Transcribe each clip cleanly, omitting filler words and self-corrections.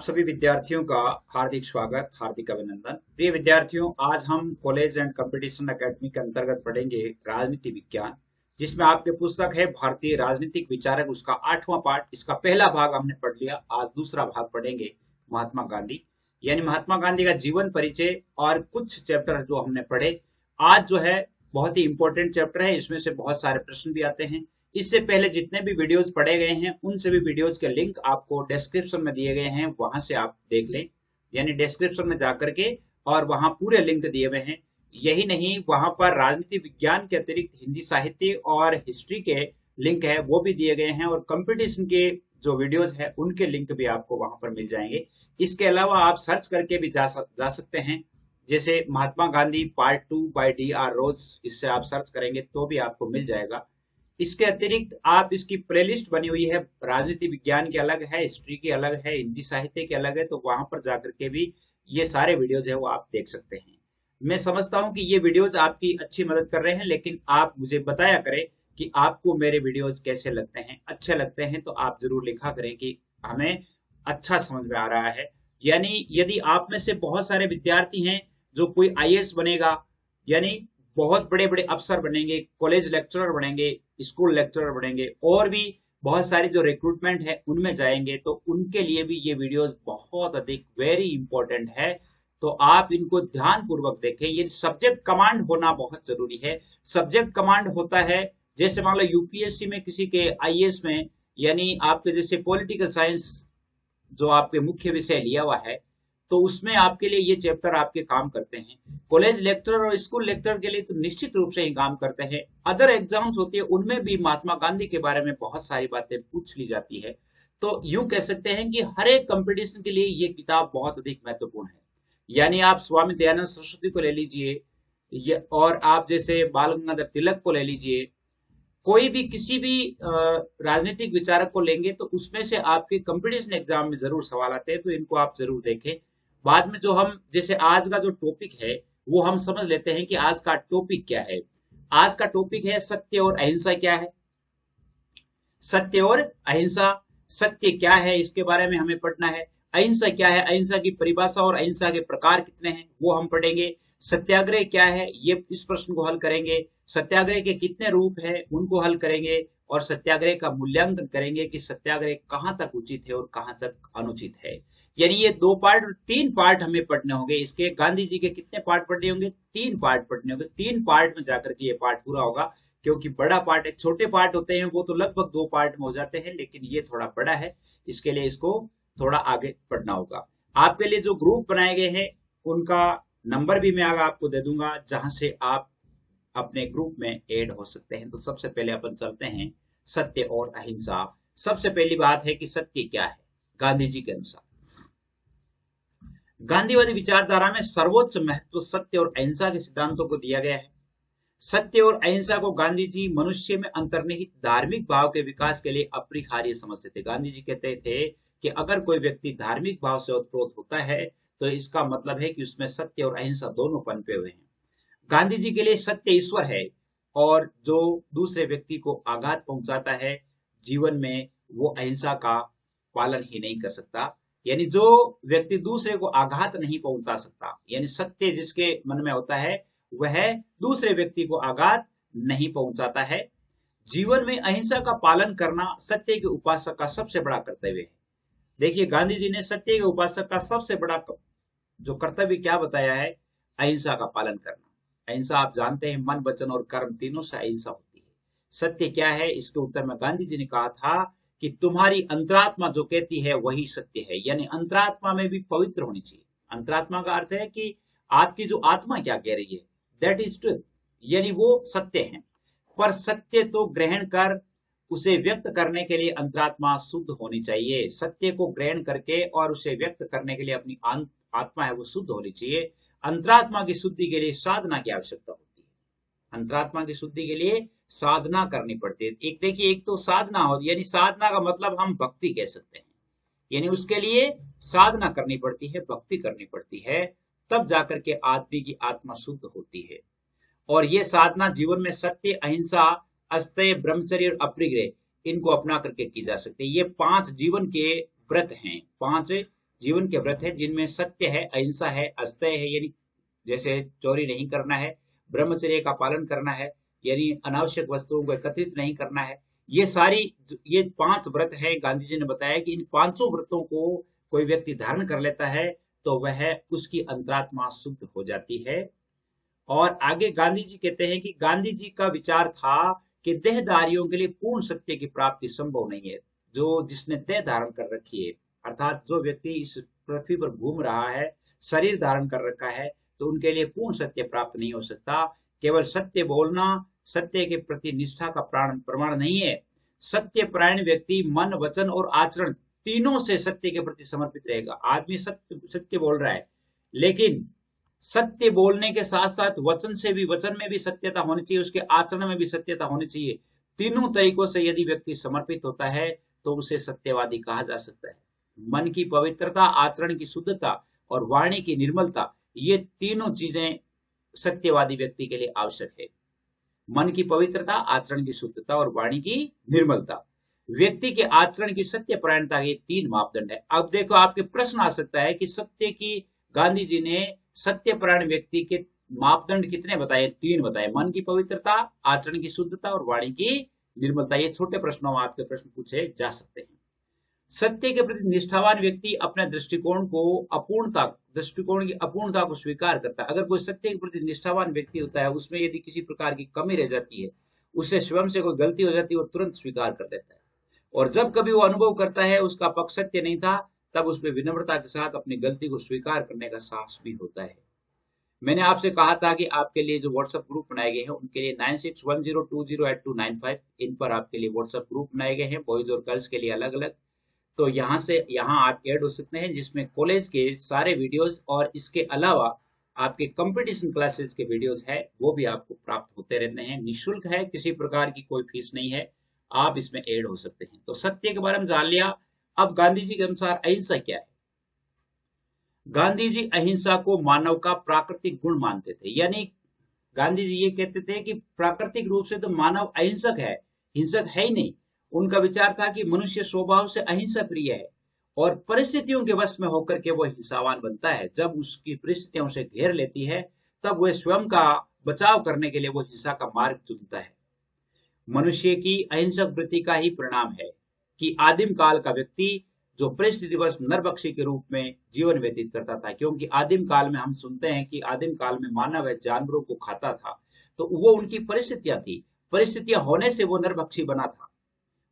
सभी विद्यार्थियों का हार्दिक स्वागत, हार्दिक अभिनंदन। प्रिय विद्यार्थियों, आज हम कॉलेज एंड कंपटीशन एकेडमी के अंतर्गत पढ़ेंगे राजनीति विज्ञान, जिसमें आपके पुस्तक है भारतीय राजनीतिक विचारक, उसका 8वां पार्ट। इसका पहला भाग हमने पढ़ लिया, आज दूसरा भाग पढ़ेंगे महात्मा गांधी, यानी महात्मा गांधी का जीवन परिचय और कुछ चैप्टर जो हमने पढ़े। आज जो है बहुत ही इंपॉर्टेंट चैप्टर है, इसमें से बहुत सारे प्रश्न भी आते हैं। इससे पहले जितने भी वीडियोस पढ़े गए हैं उन सभी वीडियोस के लिंक आपको डिस्क्रिप्शन में दिए गए हैं, वहां से आप देख लें, यानी डिस्क्रिप्शन में जाकर के, और वहां पूरे लिंक दिए हुए हैं। यही नहीं, वहां पर राजनीति विज्ञान के अतिरिक्त हिंदी साहित्य और हिस्ट्री के लिंक है, वो भी दिए गए हैं, और कंपटीशन के जो वीडियोस है उनके लिंक भी आपको वहां पर मिल जाएंगे। इसके अलावा आप सर्च करके भी जा सकते हैं, जैसे Mahatma Gandhi part 2 bye D.R. रोज, इससे आप सर्च करेंगे तो भी आपको मिल जाएगा। इसके अतिरिक्त आप इसकी प्लेलिस्ट बनी हुई है, राजनीति विज्ञान की अलग है, हिस्ट्री की अलग है, हिंदी साहित्य की अलग है, तो वहां पर जाकर के भी ये सारे वीडियोज है वो आप देख सकते हैं। मैं समझता हूं कि ये वीडियोज आपकी अच्छी मदद कर रहे हैं, लेकिन आप मुझे बताया करें कि आपको मेरे वीडियोज कैसे लगते हैं। अच्छे लगते हैं तो आप जरूर लिखा करें कि हमें अच्छा समझ में आ रहा है। यानी यदि आप में से बहुत सारे विद्यार्थी हैं जो कोई IAS बनेगा, यानी बहुत बड़े बड़े अफसर बनेंगे, कॉलेज लेक्चरर बनेंगे, स्कूल लेक्चरर बनेंगे, और भी बहुत सारी जो रिक्रूटमेंट है उनमें जाएंगे, तो उनके लिए भी ये वीडियोस बहुत अधिक वेरी इंपॉर्टेंट है। तो आप इनको ध्यान पूर्वक देखें। ये सब्जेक्ट कमांड होना बहुत जरूरी है। सब्जेक्ट कमांड होता है, जैसे मान लो यूपीएससी में किसी के IAS में, यानी आपके जैसे पॉलिटिकल साइंस जो आपके मुख्य विषय लिया हुआ है, तो उसमें आपके लिए ये चैप्टर आपके काम करते हैं। कॉलेज लेक्चरर और स्कूल लेक्चरर के लिए तो निश्चित रूप से ही काम करते हैं। अदर एग्जाम्स होती है, उनमें भी महात्मा गांधी के बारे में बहुत सारी बातें पूछ ली जाती है। तो यूं कह सकते हैं कि हर एक कंपटीशन के लिए ये किताब बहुत अधिक महत्वपूर्ण है। यानी आप स्वामी दयानंद सरस्वती को ले लीजिए, और आप जैसे बाल गंगाधर तिलक को ले लीजिए, कोई भी किसी भी राजनीतिक विचारक को लेंगे तो उसमें से आपके कंपटीशन एग्जाम में जरूर सवाल आते हैं, तो इनको आप जरूर देखें। बाद में जो हम जैसे आज का जो टॉपिक है वो हम समझ लेते हैं कि आज का टॉपिक क्या है। आज का टॉपिक है सत्य और अहिंसा क्या है। सत्य और अहिंसा, सत्य क्या है इसके बारे में हमें पढ़ना है। अहिंसा क्या है, अहिंसा की परिभाषा और अहिंसा के प्रकार कितने हैं वो हम पढ़ेंगे। सत्याग्रह क्या है, ये इस प्रश्न को हल करेंगे। सत्याग्रह के कितने रूप हैं उनको हल करेंगे, और सत्याग्रह का मूल्यांकन करेंगे कि सत्याग्रह कहां तक उचित है और कहां तक अनुचित है। यानी ये 3 पार्ट हमें पढ़ने होंगे। इसके गांधी जी के कितने पार्ट पढ़ने होंगे, 3 पार्ट पढ़ने होंगे। 3 पार्ट में जाकर के ये पार्ट पूरा होगा, क्योंकि बड़ा पार्ट है। छोटे पार्ट होते हैं वो तो लगभग 2 पार्ट में हो जाते हैं, लेकिन ये थोड़ा बड़ा है, इसके लिए इसको थोड़ा आगे पढ़ना होगा। आपके लिए जो ग्रुप बनाए गए हैं उनका नंबर भी मैं आगे आपको दे दूंगा, जहां से आप अपने ग्रुप में ऐड हो सकते हैं। तो सबसे पहले अपन चलते हैं सत्य और अहिंसा। सबसे पहली बात है कि सत्य क्या है। गांधी जी के अनुसार गांधीवादी विचारधारा में सर्वोच्च महत्व सत्य और अहिंसा के सिद्धांतों को दिया गया है। सत्य और अहिंसा को गांधी जी मनुष्य में अंतर्निहित धार्मिक भाव के विकास के लिए अपरिहार्य समझते थे। गांधी जी कहते थे कि अगर कोई व्यक्ति धार्मिक भाव से ओतप्रोत होता है तो इसका मतलब है कि उसमें सत्य और अहिंसा दोनों पनपे हुए हैं। गांधी जी के लिए सत्य ईश्वर है, और जो दूसरे व्यक्ति को आघात पहुंचाता है जीवन में, वो अहिंसा का पालन ही नहीं कर सकता। यानी जो व्यक्ति दूसरे को आघात नहीं पहुंचा सकता, यानी सत्य जिसके मन में होता है वह दूसरे व्यक्ति को आघात नहीं पहुंचाता है। जीवन में अहिंसा का पालन करना सत्य के उपासक का सबसे बड़ा कर्तव्य है। देखिए, गांधी जी ने सत्य के उपासक का सबसे बड़ा जो कर्तव्य क्या बताया है, अहिंसा का पालन करना। अहिंसा आप जानते हैं, मन वचन और कर्म तीनों से अहिंसा होती है। सत्य क्या है, इसके उत्तर में गांधी जी ने कहा था कि तुम्हारी अंतरात्मा जो कहती है वही सत्य है। यानी अंतरात्मा में भी पवित्र होनी चाहिए। अंतरात्मा का अर्थ है कि आपकी जो आत्मा क्या कह रही है, दैट इज ट्रूथ, यानी वो सत्य है। पर सत्य तो ग्रहण कर उसे व्यक्त करने के लिए अंतरात्मा शुद्ध होनी चाहिए। सत्य को ग्रहण करके और उसे व्यक्त करने के लिए अपनी आत्मा है वो शुद्ध होनी चाहिए। अंतरात्मा की शुद्धि के लिए साधना की आवश्यकता होती है। अंतरात्मा की शुद्धि के लिए साधना करनी पड़ती है। एक देखिए, एक तो साधना हो, यानी साधना का मतलब हम भक्ति कह सकते हैं। यानी उसके लिए साधना करनी पड़ती है, भक्ति करनी पड़ती है, तब जाकर के आदमी की आत्मा शुद्ध होती है। और ये साधना जीवन में सत्य, अहिंसा, अस्तेय, ब्रह्मचर्य और अपरिग्रह, इनको अपना करके की जा सकती है। ये 5 जीवन के व्रत हैं, 5 जीवन के व्रत है जिनमें सत्य है, अहिंसा है, अस्तेय है यानी जैसे चोरी नहीं करना है, ब्रह्मचर्य का पालन करना है यानी अनावश्यक वस्तुओं को एकत्रित नहीं करना है। ये 5 व्रत है। गांधी जी ने बताया कि इन पांचों व्रतों को कोई व्यक्ति धारण कर लेता है तो वह उसकी अंतरात्मा शुद्ध हो जाती है। और आगे गांधी जी कहते हैं कि गांधी जी का विचार था कि देहधारियों के लिए पूर्ण सत्य की प्राप्ति संभव नहीं है। जो जिसने देह धारण कर रखी है, अर्थात जो व्यक्ति इस पृथ्वी पर घूम रहा है, शरीर धारण कर रखा है, तो उनके लिए पूर्ण सत्य प्राप्त नहीं हो सकता। केवल सत्य बोलना सत्य के प्रति निष्ठा का प्रमाण नहीं है। सत्य परायण व्यक्ति मन, वचन और आचरण तीनों से सत्य के प्रति समर्पित रहेगा। आदमी सत्य सत्य बोल रहा है, लेकिन सत्य बोलने के साथ साथ वचन में भी सत्यता होनी चाहिए, उसके आचरण में भी सत्यता होनी चाहिए। तीनों तरीकों से यदि व्यक्ति समर्पित होता है तो उसे सत्यवादी कहा जा सकता है। मन की पवित्रता, आचरण की शुद्धता और वाणी की निर्मलता, ये तीनों चीजें सत्यवादी व्यक्ति के लिए आवश्यक है। मन की पवित्रता, आचरण की शुद्धता और वाणी की निर्मलता। व्यक्ति के आचरण की सत्य परायणता, ये 3 मापदंड है। अब देखो, आपके प्रश्न आ सकता है कि सत्य की गांधी जी ने सत्यपरायण व्यक्ति के मापदंड कितने बताए? 3 बताए, मन की पवित्रता, आचरण की शुद्धता और वाणी की निर्मलता। ये छोटे प्रश्नों में आपके प्रश्न पूछे जा सकते हैं। सत्य के प्रति निष्ठावान व्यक्ति अपने दृष्टिकोण की अपूर्णता को स्वीकार करता है। अगर कोई सत्य के प्रति निष्ठावान व्यक्ति होता है, उसमें यदि किसी प्रकार की कमी रह जाती है, उससे स्वयं से कोई गलती हो जाती है, वो तुरंत स्वीकार कर लेता है। और जब कभी वो अनुभव करता है उसका पक्ष सत्य नहीं था, तब उसमें विनम्रता के साथ अपनी गलती को स्वीकार करने का साहस भी होता है। मैंने आपसे कहा था कि आपके लिए जो व्हाट्सएप ग्रुप बनाए गए हैं, उनके लिए 9610208295 इन पर आपके लिए व्हाट्सएप ग्रुप बनाए गए हैं, बॉयज और गर्ल्स के लिए अलग अलग। तो यहाँ आप ऐड हो सकते हैं, जिसमें कॉलेज के सारे वीडियोज और इसके अलावा आपके कंपटीशन क्लासेस के वीडियोज है, वो भी आपको प्राप्त होते रहते हैं। निःशुल्क है, किसी प्रकार की कोई फीस नहीं है, आप इसमें ऐड हो सकते हैं। तो सत्य के बारे में जान लिया। अब गांधी जी के अनुसार अहिंसा क्या है? गांधी जी अहिंसा को मानव का प्राकृतिक गुण मानते थे। यानी गांधी जी ये कहते थे कि प्राकृतिक रूप से तो मानव अहिंसक है, हिंसक है ही नहीं। उनका विचार था कि मनुष्य स्वभाव से अहिंसा प्रिय है और परिस्थितियों के वश में होकर के वो हिंसावान बनता है। जब उसकी परिस्थितियां उसे घेर लेती है, तब वह स्वयं का बचाव करने के लिए वो हिंसा का मार्ग चुनता है। मनुष्य की अहिंसक वृत्ति का ही परिणाम है कि आदिम काल का व्यक्ति जो परिस्थितिवश नरभक्षी के रूप में जीवन व्यतीत करता था, क्योंकि आदिम काल में हम सुनते हैं कि आदिम काल में मानव जानवरों को खाता था, तो वो उनकी परिस्थितियां थी, परिस्थितियां होने से वो नरभक्षी बना था।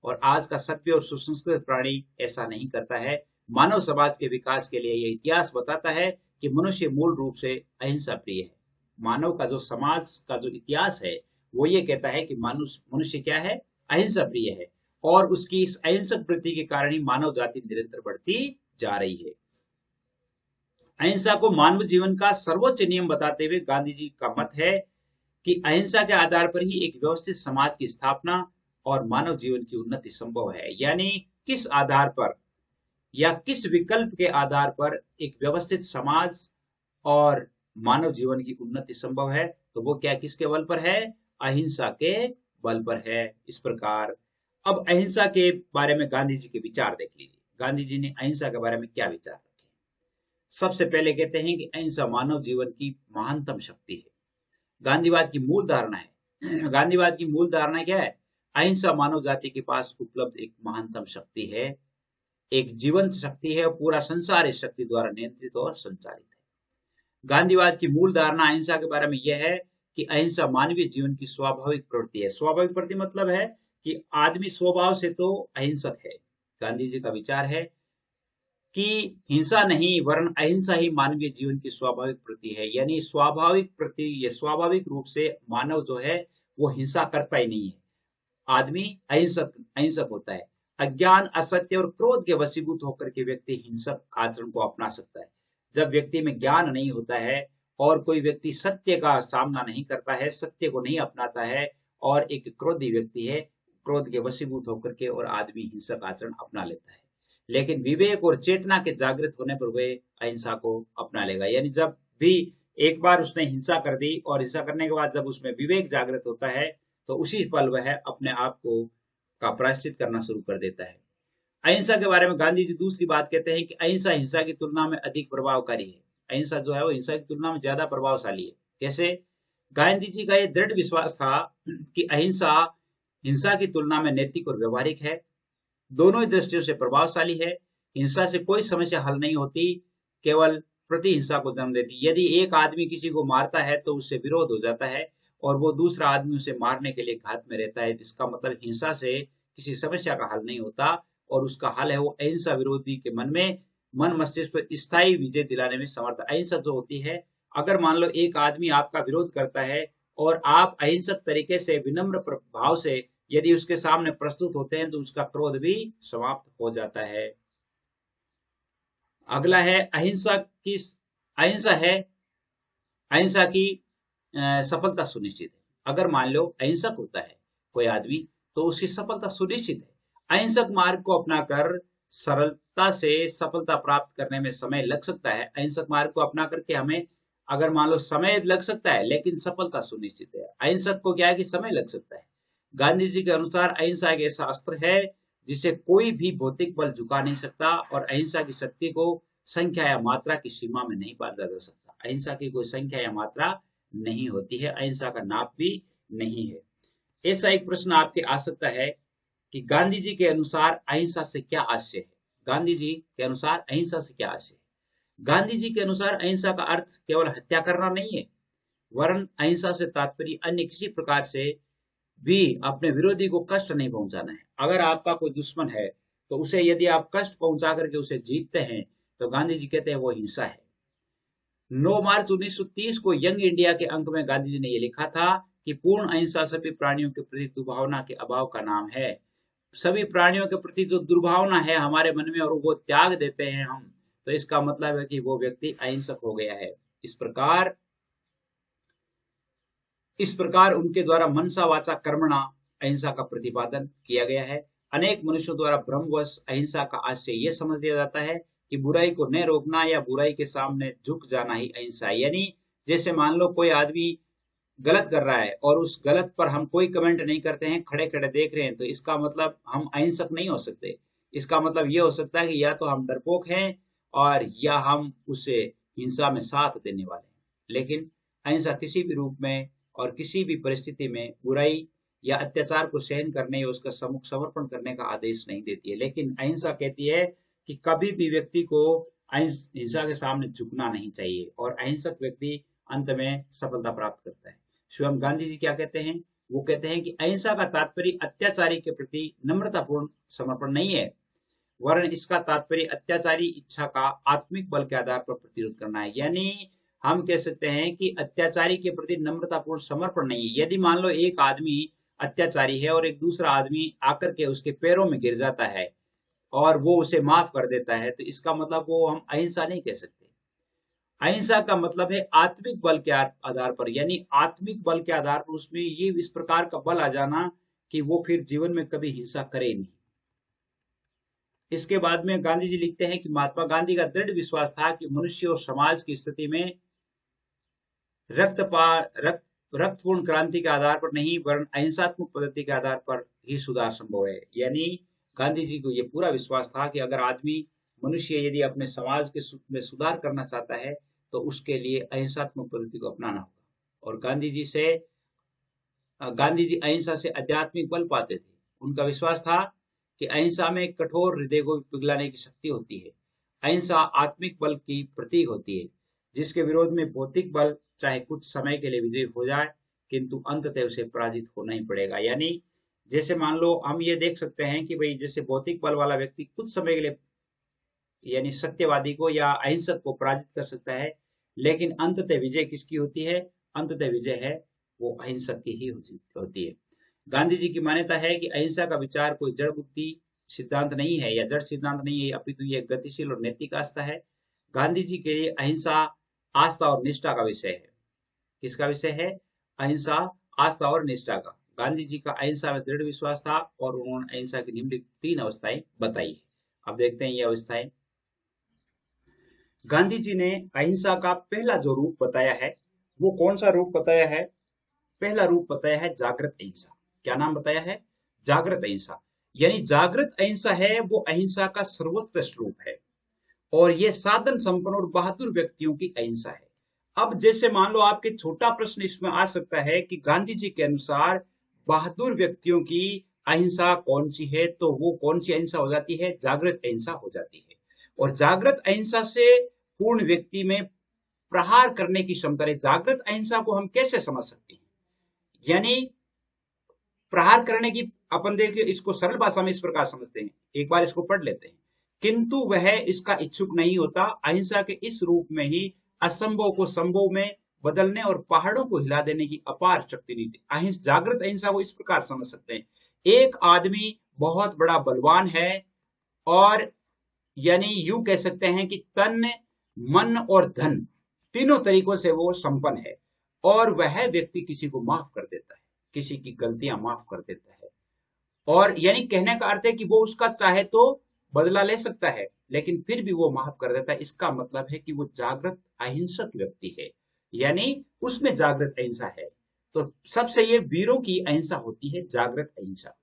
और आज का सभ्य और सुसंस्कृत प्राणी ऐसा नहीं करता है। मानव समाज के विकास के लिए यह इतिहास बताता है कि मनुष्य मूल रूप से अहिंसा प्रिय है। मानव का जो समाज का जो इतिहास है, वो ये कहता है कि मनुष्य क्या है? अहिंसा प्रिय है। और उसकी इस अहिंसक वृत्ति के कारण ही मानव जाति निरंतर बढ़ती जा रही है। अहिंसा को मानव जीवन का सर्वोच्च नियम बताते हुए गांधी जी का मत है कि अहिंसा के आधार पर ही एक व्यवस्थित समाज की स्थापना और मानव जीवन की उन्नति संभव है। यानी किस आधार पर या किस विकल्प के आधार पर एक व्यवस्थित समाज और मानव जीवन की उन्नति संभव है? तो वो क्या, किसके बल पर है? अहिंसा के बल पर है। इस प्रकार अब अहिंसा के बारे में गांधी जी के विचार देख लीजिए। गांधी जी ने अहिंसा के बारे में क्या विचार रखे? सबसे पहले कहते हैं कि अहिंसा मानव जीवन की महानतम शक्ति है। गांधीवाद की मूल धारणा है। गांधीवाद की मूल धारणा क्या है? अहिंसा मानव जाति के पास उपलब्ध एक महानतम शक्ति है, एक जीवंत शक्ति है और पूरा संसार इस शक्ति द्वारा नियंत्रित और संचालित है। गांधीवाद की मूल धारणा अहिंसा के बारे में यह है कि अहिंसा मानवीय जीवन की स्वाभाविक प्रवृत्ति है। स्वाभाविक प्रवृत्ति मतलब है कि आदमी स्वभाव से तो अहिंसक है। गांधी जी का विचार है कि हिंसा नहीं वरन अहिंसा ही मानवीय जीवन की स्वाभाविक प्रवृत्ति है। यानी स्वाभाविक रूप से मानव जो है वो हिंसा करता ही नहीं है। आदमी अहिंसक होता है। अज्ञान, असत्य और क्रोध के वशीभूत होकर के व्यक्ति हिंसक आचरण को अपना सकता है। जब व्यक्ति में ज्ञान नहीं होता है और कोई व्यक्ति सत्य का सामना नहीं करता है, सत्य को नहीं अपनाता है और एक क्रोधी व्यक्ति है, क्रोध के वशीभूत होकर के और आदमी हिंसक आचरण अपना लेता है। लेकिन विवेक और चेतना के जागृत होने पर वह अहिंसा को अपना लेगा। यानी जब भी एक बार उसने हिंसा कर दी और हिंसा करने के बाद जब उसमें विवेक जागृत होता है, तो उसी पल वह अपने आप को का प्रायश्चित करना शुरू कर देता है। अहिंसा के बारे में गांधी जी दूसरी बात कहते हैं कि अहिंसा हिंसा की तुलना में अधिक प्रभावकारी है। अहिंसा जो है वो हिंसा की तुलना में ज्यादा प्रभावशाली है। कैसे? गांधी जी का ये दृढ़ विश्वास था कि अहिंसा हिंसा की तुलना में नैतिक और व्यवहारिक है, दोनों ही दृष्टियों से प्रभावशाली है। हिंसा से कोई समस्या हल नहीं होती, केवल प्रतिहिंसा को जन्म देती। यदि एक आदमी किसी को मारता है तो उससे विरोध हो जाता है और वो दूसरा आदमी उसे मारने के लिए घात में रहता है, जिसका मतलब हिंसा से किसी समस्या का हल नहीं होता और उसका हल है वो अहिंसा विरोधी के मन मस्तिष्क पर स्थायी विजय दिलाने में समर्थ। अहिंसा जो होती है, अगर मान लो एक आदमी आपका विरोध करता है और आप अहिंसक तरीके से विनम्र भाव से यदि उसके सामने प्रस्तुत होते हैं तो उसका क्रोध भी समाप्त हो जाता है। अगला है अहिंसा की सफलता सुनिश्चित है। अगर मान लो अहिंसक होता है कोई आदमी तो उसकी सफलता सुनिश्चित है। अहिंसक मार्ग को अपनाकर सरलता से सफलता प्राप्त करने में समय लग सकता है। अहिंसक मार्ग को अपना करके हमें अगर मान लो समय लग सकता है लेकिन सफलता सुनिश्चित है। अहिंसक को क्या है कि समय लग सकता है। गांधी जी के अनुसार अहिंसा एक ऐसा अस्त्र है जिसे कोई भी भौतिक बल झुका नहीं सकता और अहिंसा की शक्ति को संख्या या मात्रा की सीमा में नहीं बांधा जा सकता। अहिंसा की कोई संख्या या मात्रा नहीं होती है, अहिंसा का नाप भी नहीं है। ऐसा एक प्रश्न आपके आ सकता है कि गांधी जी के अनुसार अहिंसा से क्या आशय है? गांधी जी के अनुसार अहिंसा से क्या आशय है? गांधी जी के अनुसार अहिंसा का अर्थ केवल हत्या करना नहीं है, वरन अहिंसा से तात्पर्य अन्य किसी प्रकार से भी अपने विरोधी को कष्ट नहीं पहुंचाना है। अगर आपका कोई दुश्मन है तो उसे यदि आप कष्ट पहुंचा करके उसे जीतते हैं तो गांधी जी कहते हैं वो हिंसा है। 9 मार्च 1930 को यंग इंडिया के अंक में गांधी जी ने यह लिखा था कि पूर्ण अहिंसा सभी प्राणियों के प्रति दुर्भावना के अभाव का नाम है। सभी प्राणियों के प्रति जो दुर्भावना है हमारे मन में और वो त्याग देते हैं हम, तो इसका मतलब है कि वो व्यक्ति अहिंसक हो गया है। इस प्रकार उनके द्वारा मनसा वाचा कर्मणा अहिंसा का प्रतिपादन किया गया है। अनेक मनुष्यों द्वारा भ्रमवश अहिंसा का आशय यह समझ लिया जाता है कि बुराई को न रोकना या बुराई के सामने झुक जाना ही अहिंसा है। यानी जैसे मान लो कोई आदमी गलत कर रहा है और उस गलत पर हम कोई कमेंट नहीं करते हैं, खड़े खड़े देख रहे हैं, तो इसका मतलब हम अहिंसक नहीं हो सकते। इसका मतलब ये हो सकता है कि या तो हम डरपोक हैं और या हम उसे हिंसा में साथ देने वाले हैं। लेकिन अहिंसा किसी भी रूप में और किसी भी परिस्थिति में बुराई या अत्याचार को सहन करने या उसका सम्मुख समर्पण करने का आदेश नहीं देती है। लेकिन अहिंसा कहती है कि कभी भी व्यक्ति को हिंसा के सामने झुकना नहीं चाहिए और अहिंसक व्यक्ति अंत में सफलता प्राप्त करता है। स्वयं गांधी जी क्या कहते हैं? वो कहते हैं कि अहिंसा का तात्पर्य अत्याचारी के प्रति नम्रतापूर्ण समर्पण नहीं है, वरन इसका तात्पर्य अत्याचारी इच्छा का आत्मिक बल के आधार पर प्रतिरोध करना है। यानी हम कह सकते हैं कि अत्याचारी के प्रति नम्रतापूर्ण समर्पण नहीं है। यदि मान लो एक आदमी अत्याचारी है और एक दूसरा आदमी आकर के उसके पैरों में गिर जाता है और वो उसे माफ कर देता है, तो इसका मतलब वो हम अहिंसा नहीं कह सकते। अहिंसा का मतलब है आत्मिक बल के आधार पर, यानी आत्मिक बल के आधार पर उसमें ये इस प्रकार का बल आ जाना कि वो फिर जीवन में कभी हिंसा करे नहीं। इसके बाद में गांधी जी लिखते हैं कि महात्मा गांधी का दृढ़ विश्वास था कि मनुष्य और समाज की स्थिति में रक्तपूर्ण क्रांति के आधार पर नहीं वरन अहिंसात्मक पद्धति के आधार पर ही सुधार संभव है। यानी गांधी जी को यह पूरा विश्वास था कि अगर मनुष्य यदि अपने समाज के में सुधार करना चाहता है तो उसके लिए अहिंसात्मक पद्धति को अपनाना होगा। और गांधी जी अहिंसा से आध्यात्मिक बल पाते थे। उनका विश्वास था कि अहिंसा में कठोर हृदय को पिघलाने की शक्ति होती है। अहिंसा आत्मिक बल की प्रतीक होती है जिसके विरोध में भौतिक बल चाहे कुछ समय के लिए विजयी हो जाए किंतु अंततः उसे पराजित होना ही पड़ेगा। यानी जैसे मान लो हम ये देख सकते हैं कि भाई जैसे भौतिक बल वाला व्यक्ति कुछ समय के लिए यानी सत्यवादी को या अहिंसक को पराजित कर सकता है, लेकिन अंततः विजय किसकी होती है? अंततः विजय है वो अहिंसक की ही होती है। गांधी जी की मान्यता है कि अहिंसा का विचार कोई जड़ बुद्धि सिद्धांत नहीं है या जड़ सिद्धांत नहीं है, अपितु ये गतिशील और नैतिक आस्था है। गांधी जी के लिए अहिंसा आस्था और निष्ठा का विषय है। किसका विषय है? अहिंसा, आस्था और निष्ठा का। गांधी जी का अहिंसा में दृढ़ विश्वास था और उन्होंने अहिंसा की निम्नलिखित 3 अवस्थाएं बताई है। अब देखते हैं ये अवस्थाएं। गांधी जी ने अहिंसा का पहला जो रूप बताया है वो कौन सा रूप बताया है? पहला रूप बताया है जागृत अहिंसा। क्या नाम बताया है? जागृत अहिंसा। यानी जागृत अहिंसा है वो अहिंसा का सर्वोत्कृष्ट रूप है, और ये साधन संपन्न और बहादुर व्यक्तियों की अहिंसा है। अब जैसे मान लो आपके छोटा प्रश्न इसमें आ सकता है कि गांधी जी के अनुसार बहादुर व्यक्तियों की अहिंसा कौन सी है, तो वो कौन सी अहिंसा हो जाती है? जागृत अहिंसा हो जाती है। और जागृत अहिंसा से पूर्ण व्यक्ति में प्रहार करने की क्षमता है। जागृत अहिंसा को हम कैसे समझ सकते हैं? यानी प्रहार करने की, अपन देखिए इसको सरल भाषा में इस प्रकार समझते हैं, एक बार इसको पढ़ लेते हैं। किंतु वह इसका इच्छुक नहीं होता, अहिंसा के इस रूप में ही असंभव को संभव में बदलने और पहाड़ों को हिला देने की अपार शक्ति नीति। अहिंसा, जागृत अहिंसा को इस प्रकार समझ सकते हैं, एक आदमी बहुत बड़ा बलवान है, और यानी यूं कह सकते हैं कि तन, मन और धन तीनों तरीकों से वो संपन्न है, और वह व्यक्ति किसी को माफ कर देता है, किसी की गलतियां माफ कर देता है। और यानी कहने का अर्थ है कि वो उसका चाहे तो बदला ले सकता है, लेकिन फिर भी वो माफ कर देता है। इसका मतलब है कि वो जागृत अहिंसक व्यक्ति है, यानी उसमें जागृत अहिंसा है। तो सबसे ये वीरों की अहिंसा होती है, जागृत अहिंसा।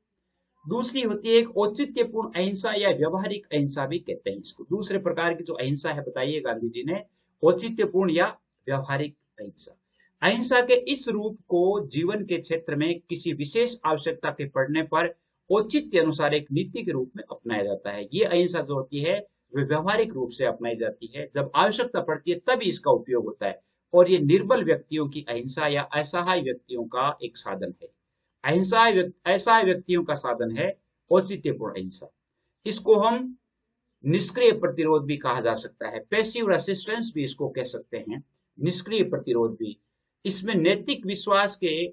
दूसरी होती है एक औचित्यपूर्ण अहिंसा, या व्यवहारिक अहिंसा भी कहते हैं इसको। दूसरे प्रकार की जो अहिंसा है बताइए गांधी जी ने, औचित्यपूर्ण या व्यवहारिक अहिंसा। अहिंसा के इस रूप को जीवन के क्षेत्र में किसी विशेष आवश्यकता के पड़ने पर औचित्य अनुसार एक नीति के रूप में अपनाया जाता है। ये अहिंसा जो होती है वे व्यवहारिक रूप से अपनाई जाती है, जब आवश्यकता पड़ती है तभी इसका उपयोग होता है। और ये निर्बल व्यक्तियों की अहिंसा या असहाय व्यक्तियों का एक साधन है। अहिंसा ऐसा व्यक्तियों का साधन है, औचित्यपूर्ण अहिंसा। इसको हम निष्क्रिय प्रतिरोध भी कहा जा सकता है, पैसिव रेसिस्टेंस भी इसको कह सकते हैं, निष्क्रिय प्रतिरोध भी। इसमें नैतिक विश्वास के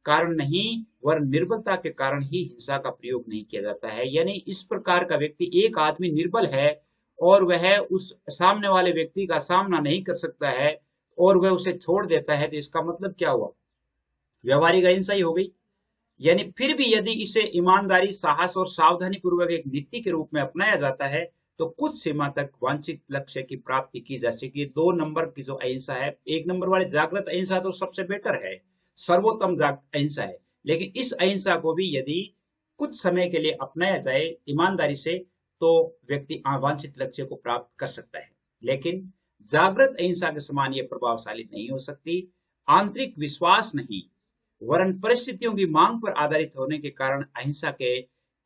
कारण नहीं, वरन निर्बलता के कारण ही हिंसा का प्रयोग नहीं किया जाता है। यानी इस प्रकार का व्यक्ति, एक आदमी निर्बल है और वह उस सामने वाले व्यक्ति का सामना नहीं कर सकता है और वह उसे छोड़ देता है, तो इसका मतलब क्या हुआ? व्यवहारिक अहिंसा ही हो गई। यानी फिर भी यदि इसे ईमानदारी, साहस और सावधानी पूर्वक एक नीति के रूप में अपनाया जाता है, तो कुछ सीमा तक वांछित लक्ष्य की प्राप्ति की जा सकेगी। 2 नंबर की जो अहिंसा है, 1 नंबर वाले जागृत अहिंसा तो सबसे बेटर है, सर्वोत्तम अहिंसा है, लेकिन इस अहिंसा को भी यदि कुछ समय के लिए अपनाया जाए ईमानदारी से, तो व्यक्ति वांछित लक्ष्य को प्राप्त कर सकता है। लेकिन जागृत अहिंसा के समान ये प्रभावशाली नहीं हो सकती। आंतरिक विश्वास नहीं, वरन परिस्थितियों की मांग पर आधारित होने के कारण अहिंसा के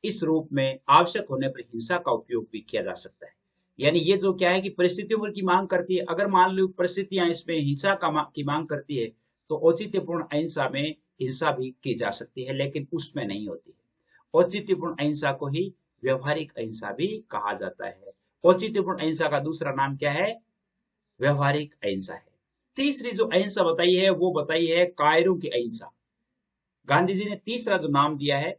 इस रूप में आवश्यक होने पर हिंसा का उपयोग भी किया जा सकता है। यानी ये जो क्या है कि परिस्थितियों की मांग करती है, अगर मान लो परिस्थितियां इसमें हिंसा की मांग करती है, तो औचित्यपूर्ण अहिंसा में हिंसा भी की जा सकती है, लेकिन उसमें नहीं होती है। औचित्यपूर्ण अहिंसा को ही व्यवहारिक अहिंसा भी कहा जाता है। औचित्यपूर्ण अहिंसा का दूसरा नाम क्या है? व्यवहारिक अहिंसा है। तीसरी जो अहिंसा बताई है वो बताई है कायरों की अहिंसा। गांधी जी ने तीसरा जो नाम दिया है,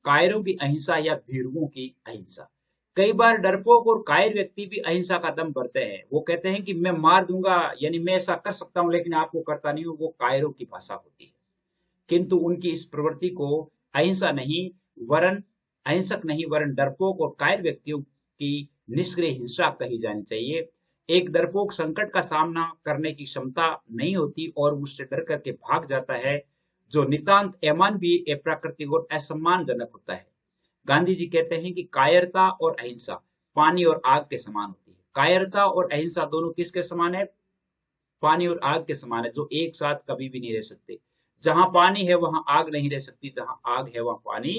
कायरों की अहिंसा या भीरुओं की अहिंसा। कई बार डरपोक और कायर व्यक्ति भी अहिंसा का दम भरते हैं। वो कहते हैं कि मैं मार दूंगा, यानी मैं ऐसा कर सकता हूं लेकिन आपको करता नहीं हूं। वो कायरों की भाषा होती है, किंतु उनकी इस प्रवृत्ति को अहिंसा नहीं वरन अहिंसक नहीं वरन डरपोक और कायर व्यक्तियों की निष्क्रिय हिंसा कही जानी चाहिए। एक डरपोक संकट का सामना करने की क्षमता नहीं होती और उससे डर करके भाग जाता है, जो नितांत अमानवीय, अप्राकृतिक और असम्मानजनक होता है। गांधी जी कहते हैं कि कायरता और अहिंसा पानी और आग के समान होती है। कायरता और अहिंसा दोनों किसके समान है? पानी और आग के समान है, जो एक साथ कभी भी नहीं रह सकते। जहां पानी है वहां आग नहीं रह सकती, जहां आग है वहां पानी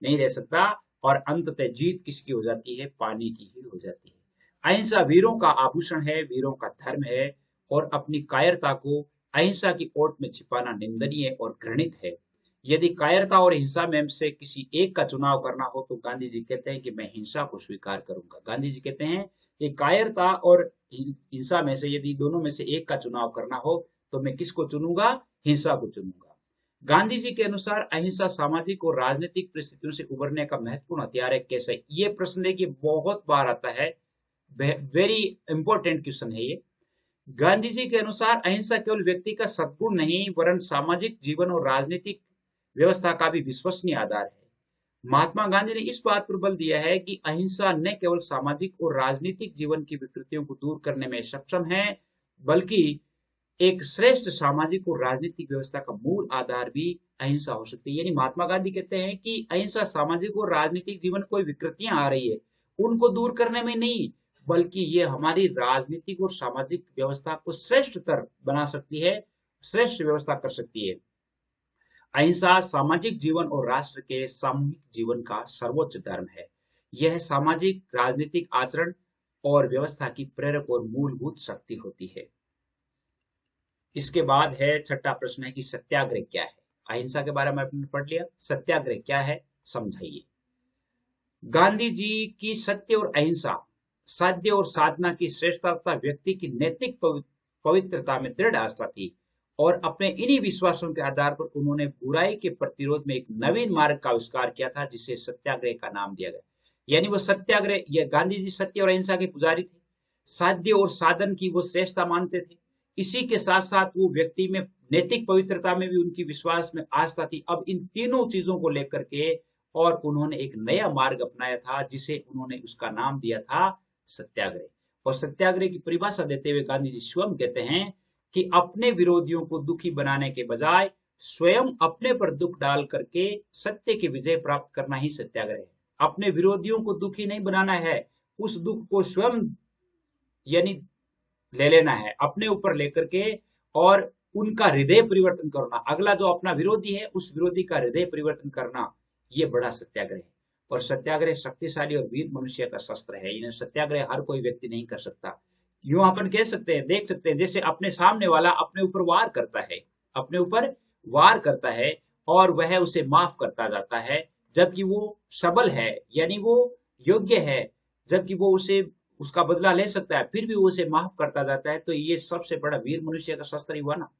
नहीं रह सकता, और अंततः जीत किसकी हो जाती है? पानी की ही हो जाती है। अहिंसा वीरों का आभूषण है, वीरों का धर्म है, और अपनी कायरता को अहिंसा की ओट में छिपाना निंदनीय और घृणित है। यदि कायरता और हिंसा में से किसी एक का चुनाव करना हो, तो गांधी जी कहते हैं कि मैं हिंसा को स्वीकार करूंगा। गांधी जी कहते हैं कि कायरता और हिंसा में से यदि दोनों में से एक का चुनाव करना हो, तो मैं किसको चुनूंगा? हिंसा को चुनूंगा। गांधी जी के अनुसार अहिंसा सामाजिक और राजनीतिक परिस्थितियों से उबरने का महत्वपूर्ण हथियार है। कैसे? ये प्रश्न देखिए बहुत बार आता है, वेरी इंपॉर्टेंट क्वेश्चन है ये। गांधी जी के अनुसार अहिंसा केवल व्यक्ति का सद्गुण नहीं, वरन सामाजिक जीवन और राजनीतिक व्यवस्था का भी विश्वसनीय आधार है। महात्मा गांधी ने इस बात पर बल दिया है कि अहिंसा न केवल सामाजिक और राजनीतिक जीवन की विकृतियों को दूर करने में सक्षम है, बल्कि एक श्रेष्ठ सामाजिक और राजनीतिक व्यवस्था का मूल आधार भी अहिंसा हो सकती है। यानी महात्मा गांधी कहते हैं कि अहिंसा सामाजिक और राजनीतिक जीवन कोई विकृतियां आ रही है उनको दूर करने में नहीं, बल्कि ये हमारी राजनीतिक और सामाजिक व्यवस्था को श्रेष्ठतर बना सकती है, श्रेष्ठ व्यवस्था कर सकती है। अहिंसा सामाजिक जीवन और राष्ट्र के सामूहिक जीवन का सर्वोच्च धर्म है। यह सामाजिक राजनीतिक आचरण और व्यवस्था की प्रेरक और मूलभूत शक्ति होती है। इसके बाद है छठा प्रश्न है कि सत्याग्रह क्या है। अहिंसा के बारे में आपने पढ़ लिया, सत्याग्रह क्या है समझाइए। गांधी जी की सत्य और अहिंसा, साध्य और साधना की श्रेष्ठता तथा व्यक्ति की नैतिक पवित्रता में दृढ़ आस्था थी और अपने इन्हीं विश्वासों के आधार पर उन्होंने बुराई के प्रतिरोध में एक नवीन मार्ग का आविष्कार किया था जिसे सत्याग्रह का नाम दिया गया। यानी वो सत्याग्रह, ये गांधी जी सत्य और अहिंसा के पुजारी थे, साध्य और साधन की वो श्रेष्ठता मानते थे, इसी के साथ साथ वो व्यक्ति में नैतिक पवित्रता में भी उनकी विश्वास में आस्था थी। अब इन तीनों चीजों को लेकर के और उन्होंने एक नया मार्ग अपनाया था जिसे उन्होंने उसका नाम दिया था सत्याग्रह। और सत्याग्रह की परिभाषा देते हुए गांधी जी स्वयं कहते हैं कि अपने विरोधियों को दुखी बनाने के बजाय स्वयं अपने पर दुख डाल करके सत्य की विजय प्राप्त करना ही सत्याग्रह है। अपने विरोधियों को दुखी नहीं बनाना है, उस दुख को स्वयं यानी ले लेना है अपने ऊपर लेकर के और उनका हृदय परिवर्तन करना। अगला जो अपना विरोधी है उस विरोधी का हृदय परिवर्तन करना, ये बड़ा सत्याग्रह है। और सत्याग्रह शक्तिशाली और वीर मनुष्य का शस्त्र है। इन्हें सत्याग्रह हर कोई व्यक्ति नहीं कर सकता। यूं अपन कह सकते हैं, देख सकते हैं, जैसे अपने सामने वाला अपने ऊपर वार करता है, अपने ऊपर वार करता है और वह उसे माफ करता जाता है, जबकि वो सबल है, यानी वो योग्य है, जबकि वो उसे उसका बदला ले सकता है, फिर भी वो उसे माफ करता जाता है। तो ये सबसे बड़ा वीर मनुष्य का शस्त्र ही हुआ ना।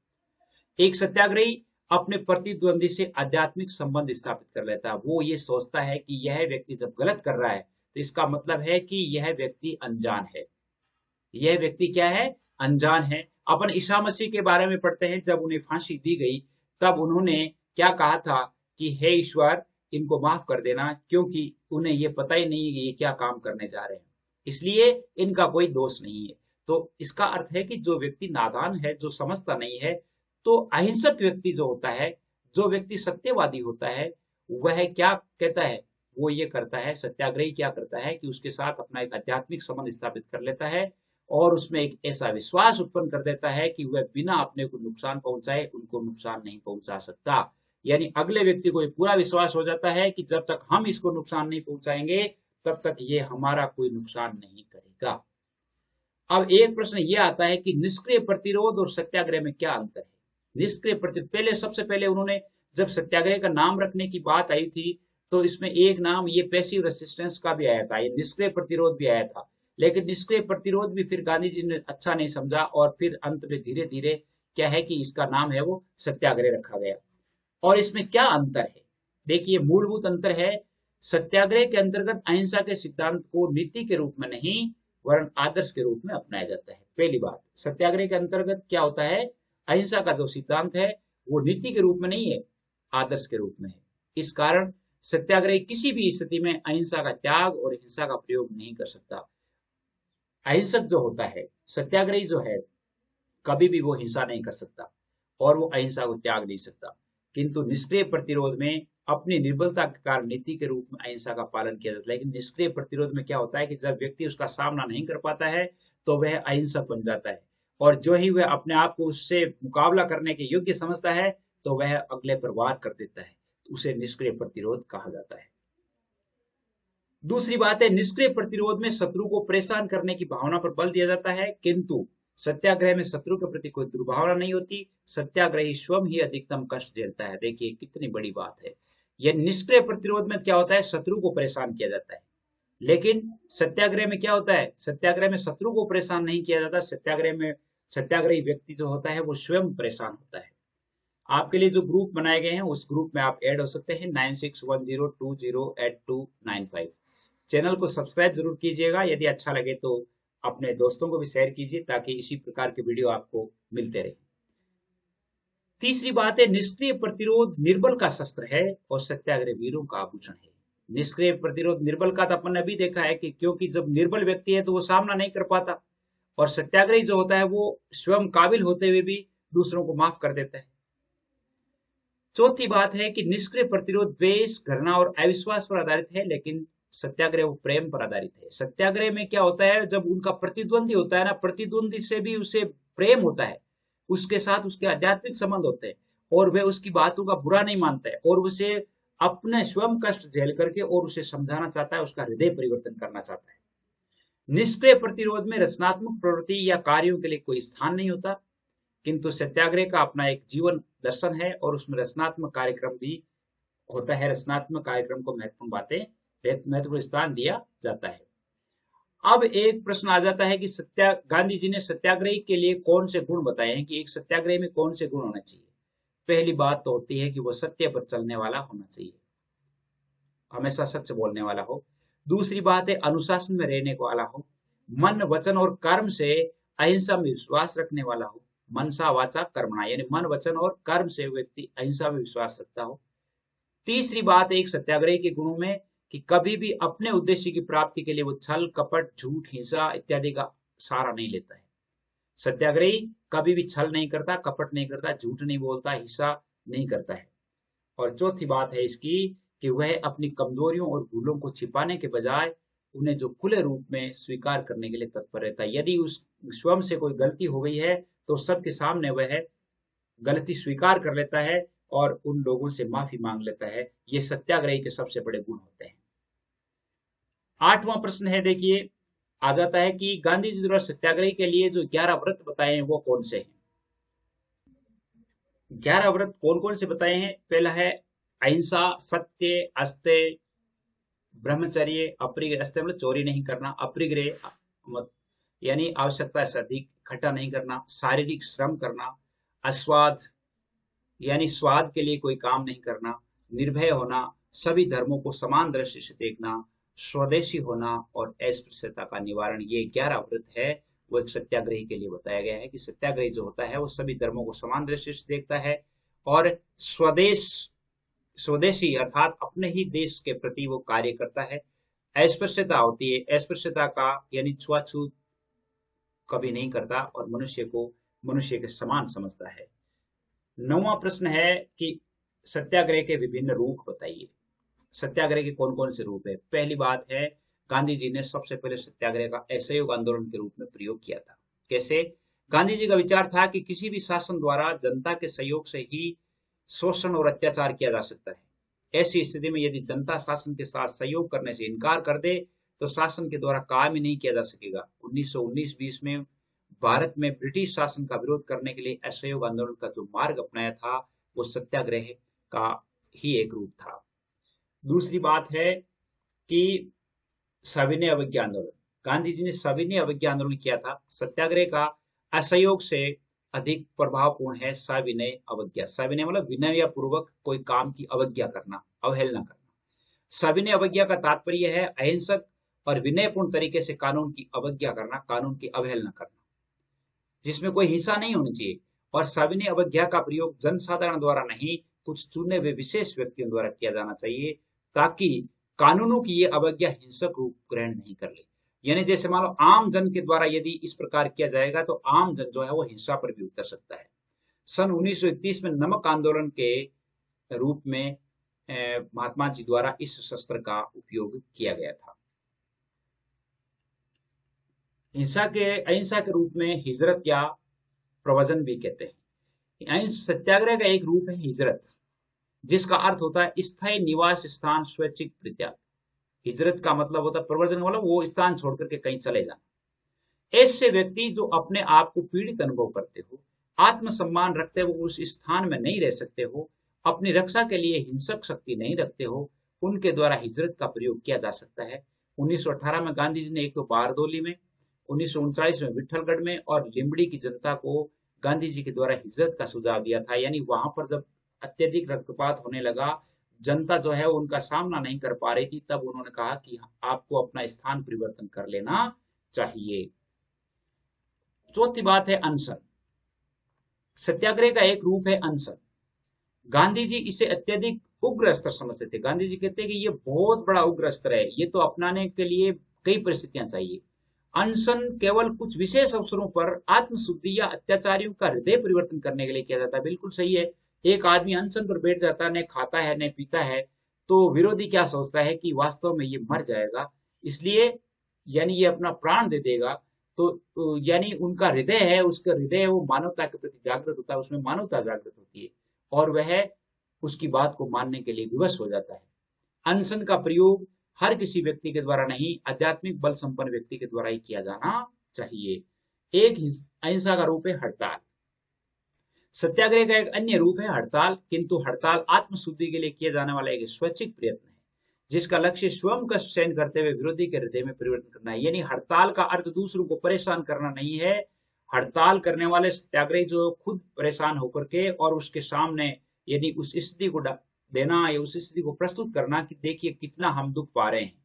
एक सत्याग्रही अपने प्रतिद्वंदी से आध्यात्मिक संबंध स्थापित कर लेता है। वो ये सोचता है कि यह व्यक्ति जब गलत कर रहा है तो इसका मतलब है कि यह व्यक्ति अनजान है। यह व्यक्ति क्या है? अनजान है। अपन ईसा मसीह के बारे में पढ़ते हैं, जब उन्हें फांसी दी गई तब उन्होंने क्या कहा था कि हे ईश्वर, इनको माफ कर देना, क्योंकि उन्हें ये पता ही नहीं कि ये क्या काम करने जा रहे हैं, इसलिए इनका कोई दोष नहीं है। तो इसका अर्थ है कि जो व्यक्ति नादान है, जो समझता नहीं है, तो अहिंसक व्यक्ति जो होता है, जो व्यक्ति सत्यवादी होता है, वह क्या कहता है? वो ये करता है, सत्याग्रही क्या करता है कि उसके साथ अपना एक आध्यात्मिक संबंध स्थापित कर लेता है और उसमें एक ऐसा विश्वास उत्पन्न कर देता है कि वह बिना अपने को नुकसान पहुंचाए उनको नुकसान नहीं पहुंचा सकता। यानी अगले व्यक्ति को पूरा विश्वास हो जाता है कि जब तक हम इसको नुकसान नहीं पहुंचाएंगे तब तक ये हमारा कोई नुकसान नहीं करेगा। अब एक प्रश्न ये आता है कि निष्क्रिय प्रतिरोध और सत्याग्रह में क्या अंतर है? निष्क्रिय प्रतिरोध, पहले सबसे पहले उन्होंने जब सत्याग्रह का नाम रखने की बात आई थी तो इसमें एक नाम ये पैसिव रेसिस्टेंस का भी आया था, ये निष्क्रिय प्रतिरोध भी आया था। लेकिन निष्क्रिय प्रतिरोध भी फिर गांधी जी ने अच्छा नहीं समझा और फिर अंत में धीरे धीरे क्या है कि इसका नाम है वो सत्याग्रह रखा गया। और इसमें क्या अंतर है? देखिए, मूलभूत अंतर है, सत्याग्रह के अंतर्गत अहिंसा के सिद्धांत को नीति के रूप में नहीं वरन आदर्श के रूप में अपनाया जाता है। पहली बात, सत्याग्रह के अंतर्गत क्या होता है? अहिंसा का जो सिद्धांत है वो नीति के रूप में नहीं है, आदर्श के रूप में है। इस कारण सत्याग्रही किसी भी स्थिति में अहिंसा का त्याग और हिंसा का प्रयोग नहीं कर सकता। अहिंसक जो होता है, सत्याग्रही जो है, कभी भी वो हिंसा नहीं कर सकता और वो अहिंसा को त्याग नहीं सकता। किंतु निष्क्रिय प्रतिरोध में अपनी निर्बलता के कारण नीति के रूप में अहिंसा का पालन किया जाता है। लेकिन निष्क्रिय प्रतिरोध में क्या होता है कि जब व्यक्ति उसका सामना नहीं कर पाता है तो वह अहिंसक बन जाता है और जो ही वह अपने आप को उससे मुकाबला करने के योग्य समझता है तो वह अगले पर वार कर देता है, तो उसे निष्क्रिय प्रतिरोध कहा जाता है। दूसरी बात है, निष्क्रिय प्रतिरोध में शत्रु को परेशान करने की भावना पर बल दिया जाता है, किंतु सत्याग्रह में शत्रु के प्रति कोई दुर्भावना नहीं होती। सत्याग्रही स्वयं ही अधिकतम कष्ट झेलता है। देखिए कितनी बड़ी बात है। यह निष्क्रिय प्रतिरोध में क्या होता है? शत्रु को परेशान किया जाता है, लेकिन सत्याग्रह में क्या होता है? सत्याग्रह में शत्रु को परेशान नहीं किया जाता। सत्याग्रह में सत्याग्रही व्यक्ति जो होता है वो स्वयं परेशान होता है। आपके लिए जो ग्रुप बनाए गए हैं उस ग्रुप में आप ऐड हो सकते हैं 9610208295। चैनल को सब्सक्राइब जरूर कीजिएगा। यदि अच्छा लगे तो अपने दोस्तों को भी शेयर कीजिए ताकि इसी प्रकार के वीडियो आपको मिलते रहे। तीसरी बात है, निष्क्रिय प्रतिरोध निर्बल का शस्त्र है और सत्याग्रह वीरों का आभूषण है। निष्क्रिय प्रतिरोध निर्बल का तो अपन ने अभी देखा है कि क्योंकि जब निर्बल व्यक्ति है तो वो सामना नहीं कर पाता, और सत्याग्रही जो होता है वो स्वयं काबिल होते हुए भी दूसरों को माफ कर देता है। चौथी बात है कि निष्क्रिय प्रतिरोध द्वेष, घृणा और अविश्वास पर आधारित है, लेकिन सत्याग्रह वो प्रेम पर आधारित है। सत्याग्रह में क्या होता है, जब उनका प्रतिद्वंदी होता है ना, प्रतिद्वंदी से भी उसे प्रेम होता है, उसके साथ उसके आध्यात्मिक संबंध होते हैं, और वह उसकी बातों का बुरा नहीं मानता है, और उसे अपने स्वयं कष्ट झेल करके और उसे समझाना चाहता है, उसका हृदय परिवर्तन करना चाहता है। निष्क्रिय प्रतिरोध में रचनात्मक प्रवृत्ति या कार्यों के लिए कोई स्थान नहीं होता, किंतु सत्याग्रह का अपना एक जीवन दर्शन है और उसमें रचनात्मक कार्यक्रम भी होता है। रचनात्मक कार्यक्रम को महत्वपूर्ण स्थान दिया जाता है। अब एक प्रश्न आ जाता है कि गांधी जी ने सत्याग्रही के लिए कौन से गुण बताए हैं, कि एक सत्याग्रही में कौन से गुण होने चाहिए। पहली बात तो होती है कि वह सत्य पर चलने वाला होना चाहिए, हमेशा सच बोलने वाला हो। दूसरी बात है अनुशासन में रहने वाला हो, मन वचन और कर्म से अहिंसा में विश्वास रखने वाला हो। मनसा वाचा कर्मणा, यानी मन वचन और कर्म से व्यक्ति अहिंसा में विश्वास रखता हो। तीसरी बात एक सत्याग्रही के गुणों में कि कभी भी अपने उद्देश्य की प्राप्ति के लिए वो छल कपट झूठ हिंसा इत्यादि का सहारा नहीं लेता है। सत्याग्रही कभी भी छल नहीं करता, कपट नहीं करता, झूठ नहीं बोलता, हिंसा नहीं करता है। और चौथी बात है इसकी कि वह अपनी कमजोरियों और भूलों को छिपाने के बजाय उन्हें जो खुले रूप में स्वीकार करने के लिए तत्पर रहता है। यदि उस स्वयं से कोई गलती हो गई है तो सबके सामने वह गलती स्वीकार कर लेता है और उन लोगों से माफी मांग लेता है। ये सत्याग्रही के सबसे बड़े गुण होते हैं। आठवां प्रश्न है, देखिए आ जाता है कि गांधी जी द्वारा सत्याग्रही के लिए जो 11 व्रत बताए हैं वो कौन से हैं। 11 व्रत कौन कौन से बताए हैं। पहला है अहिंसा, सत्य, अस्तेय, ब्रह्मचर्य, अपरिग्रह, अस्तेय मतलब चोरी नहीं करना, अपरिग्रह यानी आवश्यकता से अधिक इकट्ठा नहीं करना, शारीरिक श्रम करना, अस्वाद यानी स्वाद के लिए कोई काम नहीं करना, निर्भय होना, सभी धर्मों को समान दृष्टि से देखना, स्वदेशी होना और अस्पृश्यता का निवारण। ये 11 व्रत है वो एक सत्याग्रही के लिए बताया गया है कि सत्याग्रही जो होता है वो सभी धर्मों को समान दृष्टि से देखता है और स्वदेशी अर्थात अपने ही देश के प्रति वो कार्य करता है। अस्पृश्यता होती है, अस्पृश्यता का यानी छुआछूत कभी नहीं करता और मनुष्य को मनुष्य के समान समझता है। 9वां प्रश्न है कि सत्याग्रह के विभिन्न रूप बताइए। सत्याग्रह के कौन कौन से रूप है। पहली बात है गांधी जी ने सबसे पहले सत्याग्रह का असहयोग आंदोलन के रूप में प्रयोग किया था। कैसे। गांधी जी का विचार था कि किसी भी शासन द्वारा जनता के सहयोग से ही शोषण और अत्याचार किया जा सकता है। ऐसी स्थिति में यदि जनता शासन के साथ सहयोग करने से इनकार कर दे तो शासन के द्वारा काम ही नहीं किया जा सकेगा। 1919-20 में भारत में ब्रिटिश शासन का विरोध करने के लिए असहयोग आंदोलन का जो मार्ग अपनाया था वो सत्याग्रह का ही एक रूप था। दूसरी बात है कि सविनय अवज्ञा आंदोलन। गांधी जी ने सविनय अवज्ञा आंदोलन किया था। सत्याग्रह का असहयोग से अधिक प्रभावपूर्ण है सविनय अवज्ञा। सविनय मतलब विनय पूर्वक कोई काम की अवज्ञा करना, अवहेलना करना। सविनय अवज्ञा का तात्पर्य है अहिंसक और विनयपूर्ण तरीके से कानून की अवज्ञा करना, कानून की अवहेलना करना, जिसमें कोई हिंसा नहीं होनी चाहिए। और सविनय अवज्ञा का प्रयोग जनसाधारण द्वारा नहीं, कुछ चुने हुए विशेष व्यक्तियों द्वारा किया जाना चाहिए ताकि कानूनों की ये अवज्ञा हिंसक रूप ग्रहण नहीं कर ले। यानी जैसे मान लो आम जन के द्वारा यदि इस प्रकार किया जाएगा तो आम जन जो है वो हिंसा पर भी उतर सकता है। सन 1931 में नमक आंदोलन के रूप में महात्मा जी द्वारा इस शस्त्र का उपयोग किया गया था। अहिंसा के रूप में हिजरत या प्रवचन भी कहते हैं। सत्याग्रह का एक रूप है हिजरत, जिसका अर्थ होता है स्थायी निवास स्थान स्वैच्छिक परित्याग। हिजरत का मतलब होता है प्रवर्जन, मतलब वो स्थान छोड़ करके कहीं चले जाना। ऐसे व्यक्ति जो अपने आप को पीड़ित अनुभव करते हो, आत्मसम्मान रखते हो, उस स्थान में नहीं रह सकते हो, अपनी रक्षा के लिए हिंसक शक्ति नहीं रखते हो, उनके द्वारा हिजरत का प्रयोग किया जा सकता है। 1918 में गांधी जी ने एक तो बारदोली में, 1939 में विठलगढ़ में और लिंबड़ी की जनता को गांधी जी के द्वारा हिजरत का सुझाव दिया था। यानी वहां पर जब अत्यधिक रक्तपात होने लगा, जनता जो है उनका सामना नहीं कर पा रही थी, तब उन्होंने कहा कि आपको अपना स्थान परिवर्तन कर लेना चाहिए। चौथी बात है अनशन। सत्याग्रह का एक रूप है अनशन। गांधी जी इसे अत्यधिक उग्र अस्त्र समझते थे। गांधी जी कहते हैं कि ये बहुत बड़ा उग्र अस्त्र है, ये तो अपनाने के लिए कई परिस्थितियां चाहिए। अनशन केवल कुछ विशेष अवसरों पर आत्मशुद्धि या अत्याचारियों का हृदय परिवर्तन करने के लिए किया जाता है। बिल्कुल सही है। एक आदमी अनशन पर बैठ जाता है, न खाता है न पीता है, तो विरोधी क्या सोचता है कि वास्तव में ये मर जाएगा, इसलिए यानी ये अपना प्राण दे देगा। तो यानी उनका हृदय है, उसका हृदय वो मानवता के प्रति जागृत होता है, उसमें मानवता जागृत होती है और वह उसकी बात को मानने के लिए विवश हो जाता है। अनशन का प्रयोग हर किसी व्यक्ति के द्वारा नहीं, आध्यात्मिक बल संपन्न व्यक्ति के द्वारा ही किया जाना चाहिए। एक अहिंसा का रूप है हड़ताल। सत्याग्रह का एक अन्य रूप है हड़ताल, किंतु हड़ताल आत्मशुद्धि के लिए किया जाने वाला एक स्वैच्छिक प्रयत्न है जिसका लक्ष्य स्वयं कष्ट सहन करते हुए विरोधी के हृदय में परिवर्तन करना है। यानी हड़ताल का अर्थ दूसरों को परेशान करना नहीं है। हड़ताल करने वाले सत्याग्रही जो खुद परेशान होकर के और उसके सामने यानी उस स्थिति को देना या उस स्थिति को प्रस्तुत करना कि देखिए कितना हम दुख पा रहे हैं,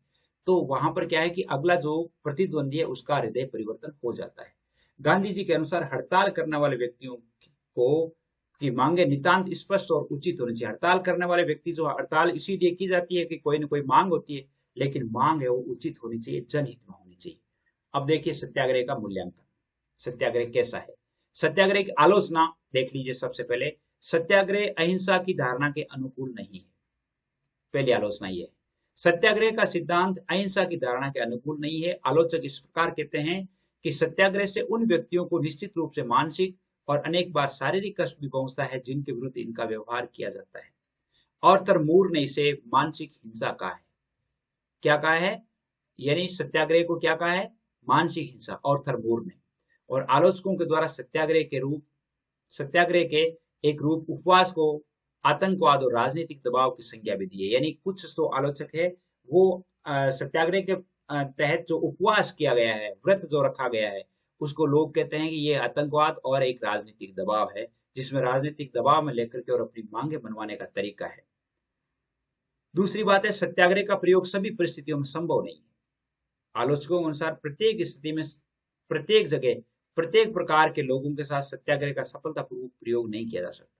तो वहां पर क्या है कि अगला जो प्रतिद्वंदी है उसका हृदय परिवर्तन हो जाता है। गांधी जी के अनुसार हड़ताल करने वाले व्यक्तियों को की मांगे नितांत स्पष्ट और उचित होनी चाहिए। हड़ताल करने वाले व्यक्ति जो हड़ताल इसीलिए की जाती है कि कोई ना कोई मांग होती है, लेकिन मांग है वो उचित होनी चाहिए, जनहित में होनी चाहिए। अब देखिए सत्याग्रह का मूल्यांकन, सत्याग्रह कैसा है। सत्याग्रह की आलोचना देख लीजिए। सबसे पहले सत्याग्रह अहिंसा की धारणा के अनुकूल नहीं है। पहली आलोचना यह है, सत्याग्रह का सिद्धांत अहिंसा की धारणा के अनुकूल नहीं है। आलोचक इस प्रकार कहते हैं कि सत्याग्रह से उन व्यक्तियों को निश्चित रूप से मानसिक और अनेक बार शारीरिक कष्ट भी पहुंचता है जिनके विरुद्ध इनका व्यवहार किया जाता है। ऑर्थर मूर ने इसे मानसिक हिंसा कहा है। क्या कहा है? यानी सत्याग्रह को क्या कहा है? मानसिक हिंसा, ऑर्थर मूर ने। और आलोचकों के द्वारा सत्याग्रह के एक रूप उपवास को आतंकवाद और राजनीतिक दबाव की संज्ञा भी दी है। यानी कुछ जो आलोचक है वो सत्याग्रह के तहत जो उपवास किया गया है, व्रत जो रखा गया है, उसको लोग कहते हैं कि ये आतंकवाद और एक राजनीतिक दबाव है, जिसमें राजनीतिक दबाव में लेकर के और अपनी मांगे मनवाने का तरीका है। दूसरी बात है, सत्याग्रह का प्रयोग सभी परिस्थितियों में संभव नहीं है। आलोचकों के अनुसार प्रत्येक स्थिति में, प्रत्येक जगह, प्रत्येक प्रकार के लोगों के साथ सत्याग्रह का सफलतापूर्वक प्रयोग नहीं किया जा सकता।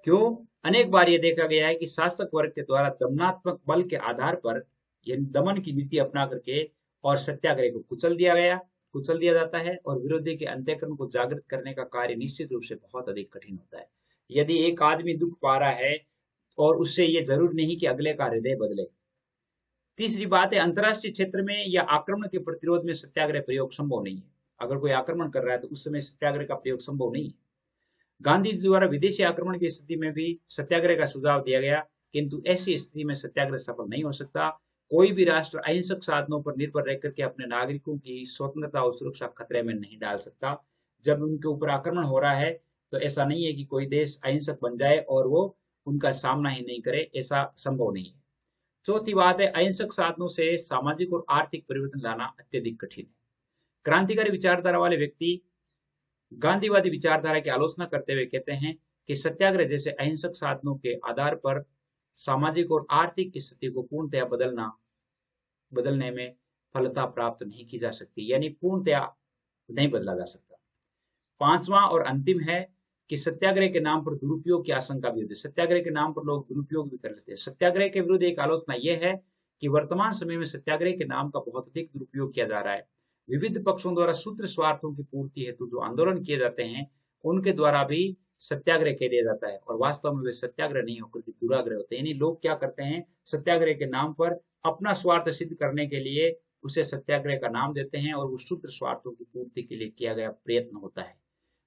क्यों? अनेक बार यह देखा गया है कि शासक वर्ग के द्वारा दमनात्मक बल के आधार पर यानी दमन की नीति अपना करके और सत्याग्रह को कुचल दिया जाता है और विरोधी के अंतःकरण को जागृत करने का कार्य निश्चित रूप से बहुत अधिक कठिन होता है। यदि एक आदमी दुख पा रहा है और उससे ये जरूरी नहीं कि अगले का हृदय बदले। तीसरी बात है, अंतर्राष्ट्रीय क्षेत्र में या आक्रमण के प्रतिरोध में सत्याग्रह प्रयोग संभव नहीं है। अगर कोई आक्रमण कर रहा है तो उस समय सत्याग्रह का प्रयोग संभव नहीं है। गांधी जी द्वारा विदेशी आक्रमण की स्थिति में भी सत्याग्रह का सुझाव दिया गया, किंतु ऐसी स्थिति में सत्याग्रह सफल नहीं हो सकता। कोई भी राष्ट्र अहिंसक साधनों पर निर्भर रहकर के अपने नागरिकों की स्वतंत्रता और सुरक्षा खतरे में नहीं डाल सकता। जब उनके ऊपर आक्रमण हो रहा है तो ऐसा नहीं है कि कोई देश अहिंसक बन जाए और वो उनका सामना ही नहीं करे, ऐसा संभव नहीं है। चौथी बात है, अहिंसक साधनों से सामाजिक और आर्थिक परिवर्तन लाना अत्यधिक कठिन है। क्रांतिकारी विचारधारा वाले व्यक्ति गांधीवादी विचारधारा की आलोचना करते हुए कहते हैं कि सत्याग्रह जैसे अहिंसक साधनों के आधार पर सामाजिक और आर्थिक स्थिति को पूर्णतया बदलने में फलता प्राप्त नहीं की जा सकती, यानी पूर्णतया नहीं बदला जा सकता। पांचवा और अंतिम है कि सत्याग्रह के नाम पर दुरुपयोग की आशंका भी होती है। सत्याग्रह के नाम पर लोग दुरुपयोग भी कर लेते हैं। सत्याग्रह के विरुद्ध एक आलोचना यह है कि वर्तमान समय में सत्याग्रह के नाम का बहुत अधिक दुरुपयोग किया जा रहा है। विविध पक्षों द्वारा क्षुद्र स्वार्थों की पूर्ति हेतु जो आंदोलन किए जाते हैं उनके द्वारा भी सत्याग्रह कह दिया जाता है और वास्तव में वे सत्याग्रह नहीं होकर के दुराग्रह होते हैं। यानी लोग क्या करते हैं, सत्याग्रह के नाम पर अपना स्वार्थ सिद्ध करने के लिए उसे सत्याग्रह का नाम देते हैं और वो क्षुद्र स्वार्थों की पूर्ति के लिए किया गया प्रयत्न होता है।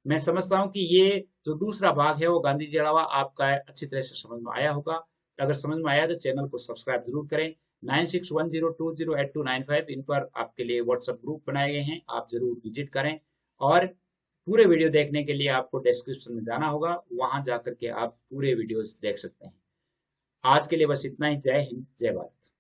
मैं समझता हूं कि ये जो दूसरा भाग है वो गांधी जी अलावा आपका अच्छी तरह से समझ में आया होगा। अगर समझ में आया तो चैनल को सब्सक्राइब जरूर करें। 9610208295 इन पर आपके लिए व्हाट्सएप ग्रुप बनाए गए हैं, आप जरूर विजिट करें। और पूरे वीडियो देखने के लिए आपको डिस्क्रिप्शन में जाना होगा, वहां जाकर के आप पूरे वीडियोस देख सकते हैं। आज के लिए बस इतना ही। जय हिंद, जय भारत।